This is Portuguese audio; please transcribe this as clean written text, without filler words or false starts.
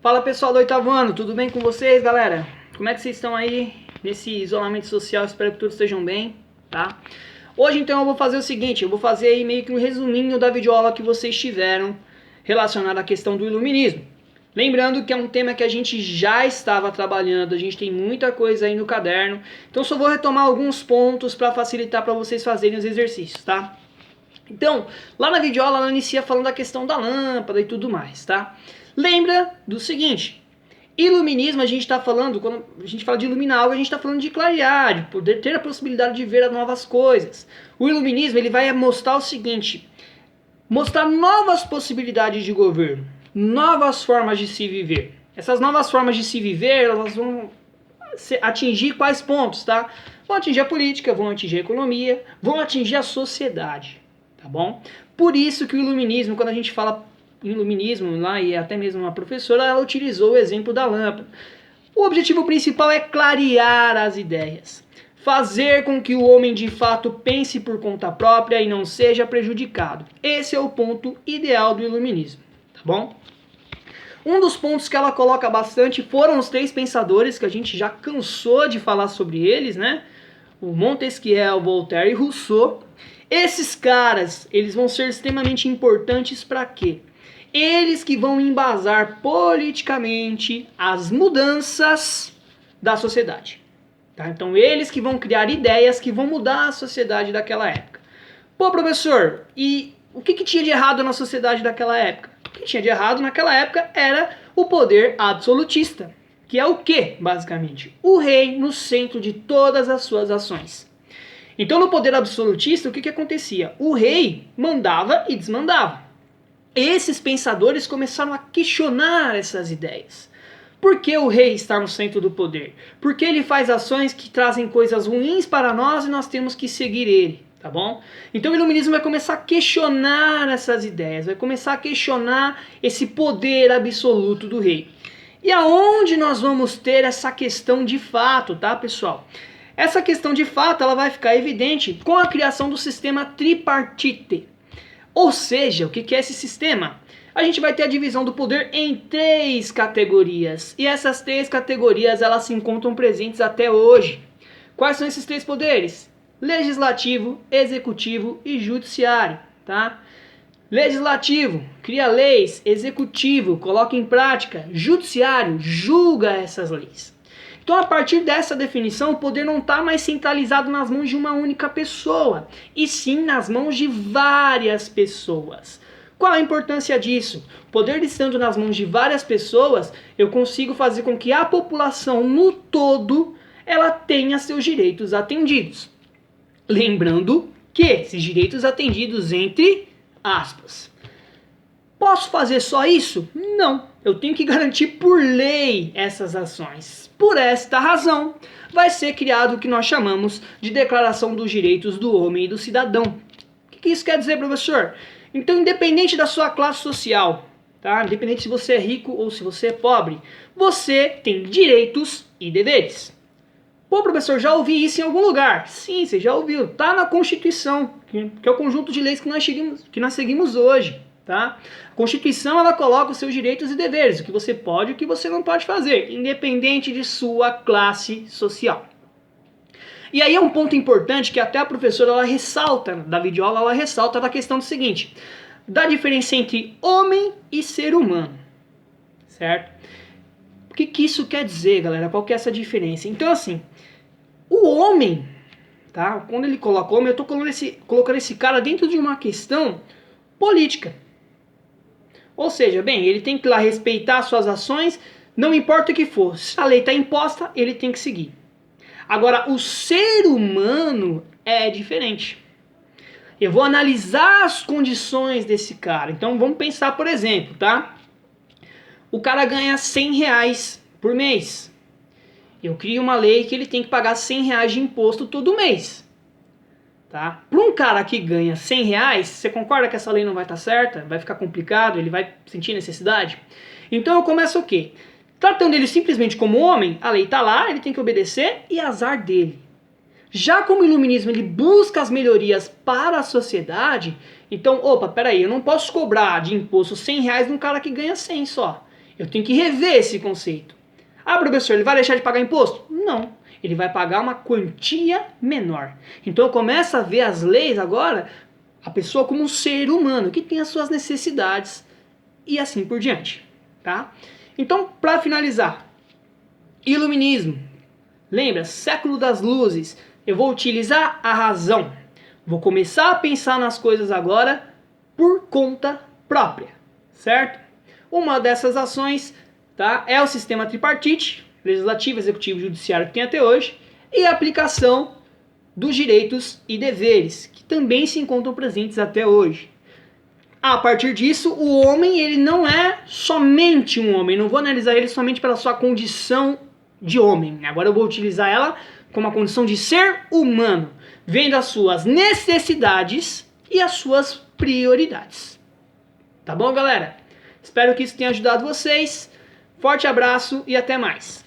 Fala pessoal do oitavo ano, tudo bem com vocês, galera? Como é que vocês estão aí nesse isolamento social? Espero que todos estejam bem, tá? Hoje então eu vou fazer o seguinte, eu vou fazer aí meio que um resuminho da videoaula que vocês tiveram relacionada à questão do iluminismo. Lembrando que é um tema que a gente já estava trabalhando, a gente tem muita coisa aí no caderno, então só vou retomar alguns pontos para facilitar para vocês fazerem os exercícios, tá? Então, lá na videoaula ela inicia falando da questão da lâmpada e tudo mais, tá? Lembra do seguinte, iluminismo a gente está falando, quando a gente fala de iluminar algo, a gente está falando de clarear, de poder ter a possibilidade de ver as novas coisas. O iluminismo ele vai mostrar o seguinte, mostrar novas possibilidades de governo, novas formas de se viver. Essas novas formas de se viver, elas vão atingir quais pontos, tá? Vão atingir a política, vão atingir a economia, vão atingir a sociedade, tá bom? Por isso que o iluminismo, quando a gente fala iluminismo lá, e até mesmo uma professora, ela utilizou o exemplo da lâmpada. O objetivo principal é clarear as ideias, fazer com que o homem de fato pense por conta própria e não seja prejudicado. Esse é o ponto ideal do iluminismo, tá bom? Um dos pontos que ela coloca bastante foram os três pensadores, que a gente já cansou de falar sobre eles, né? O Montesquieu, Voltaire e Rousseau. Esses caras, eles vão ser extremamente importantes para quê? Eles que vão embasar politicamente as mudanças da sociedade. Tá? Então, eles que vão criar ideias que vão mudar a sociedade daquela época. Pô, professor, e o que tinha de errado na sociedade daquela época? O que tinha de errado naquela época era o poder absolutista. Que é o quê, basicamente? O rei no centro de todas as suas ações. Então, no poder absolutista, o que acontecia? O rei mandava e desmandava. Esses pensadores começaram a questionar essas ideias. Por que o rei está no centro do poder? Porque ele faz ações que trazem coisas ruins para nós e nós temos que seguir ele, tá bom? Então o iluminismo vai começar a questionar essas ideias, vai começar a questionar esse poder absoluto do rei. E aonde nós vamos ter essa questão de fato, tá, pessoal? Essa questão de fato ela vai ficar evidente com a criação do sistema tripartite. Ou seja, o que é esse sistema? A gente vai ter a divisão do poder em três categorias. E essas três categorias elas se encontram presentes até hoje. Quais são esses três poderes? Legislativo, executivo e judiciário. Tá? Legislativo, cria leis. Executivo, coloca em prática. Judiciário, julga essas leis. Então, a partir dessa definição, o poder não está mais centralizado nas mãos de uma única pessoa, e sim nas mãos de várias pessoas. Qual a importância disso? O poder estando nas mãos de várias pessoas, eu consigo fazer com que a população no todo ela tenha seus direitos atendidos. Lembrando que esses direitos atendidos entre aspas. Posso fazer só isso? Não. Eu tenho que garantir por lei essas ações. Por esta razão, vai ser criado o que nós chamamos de Declaração dos Direitos do Homem e do Cidadão. O que isso quer dizer, professor? Então, independente da sua classe social, tá? Independente se você é rico ou se você é pobre, você tem direitos e deveres. Pô, professor, já ouvi isso em algum lugar? Sim, você já ouviu. Está na Constituição, que é o conjunto de leis que nós seguimos hoje. Tá? A Constituição ela coloca os seus direitos e deveres, o que você pode e o que você não pode fazer, independente de sua classe social. E aí é um ponto importante que até a professora ela ressalta, da videoaula, ela ressalta da questão do seguinte, da diferença entre homem e ser humano, certo? O que isso quer dizer, galera? Qual que é essa diferença? Então assim, o homem, tá? Quando ele coloca homem, eu estou colocando esse cara dentro de uma questão política. Ou seja, bem, ele tem que ir lá respeitar suas ações, não importa o que for. Se a lei está imposta, ele tem que seguir. Agora, o ser humano é diferente. Eu vou analisar as condições desse cara. Então, vamos pensar, por exemplo, tá? O cara ganha R$100 por mês. Eu crio uma lei que ele tem que pagar R$100 de imposto todo mês. Tá? Para um cara que ganha R$100, você concorda que essa lei não vai estar certa? Vai ficar complicado? Ele vai sentir necessidade? Então eu começo o quê? Tratando ele simplesmente como homem, a lei está lá, ele tem que obedecer e azar dele. Já como o iluminismo ele busca as melhorias para a sociedade, então, opa, peraí, eu não posso cobrar de imposto R$100 de um cara que ganha 100 só. Eu tenho que rever esse conceito. Ah, professor, ele vai deixar de pagar imposto? Não. Ele vai pagar uma quantia menor. Então eu começo a ver as leis agora, a pessoa como um ser humano, que tem as suas necessidades e assim por diante. Tá? Então, para finalizar, iluminismo. Lembra, século das luzes. Eu vou utilizar a razão. Vou começar a pensar nas coisas agora por conta própria, certo? Uma dessas ações, tá, é o sistema tripartite, legislativo, executivo e judiciário que tem até hoje, e a aplicação dos direitos e deveres, que também se encontram presentes até hoje. A partir disso, o homem ele não é somente um homem, não vou analisar ele somente pela sua condição de homem. Agora eu vou utilizar ela como a condição de ser humano, vendo as suas necessidades e as suas prioridades. Tá bom, galera? Espero que isso tenha ajudado vocês. Forte abraço e até mais.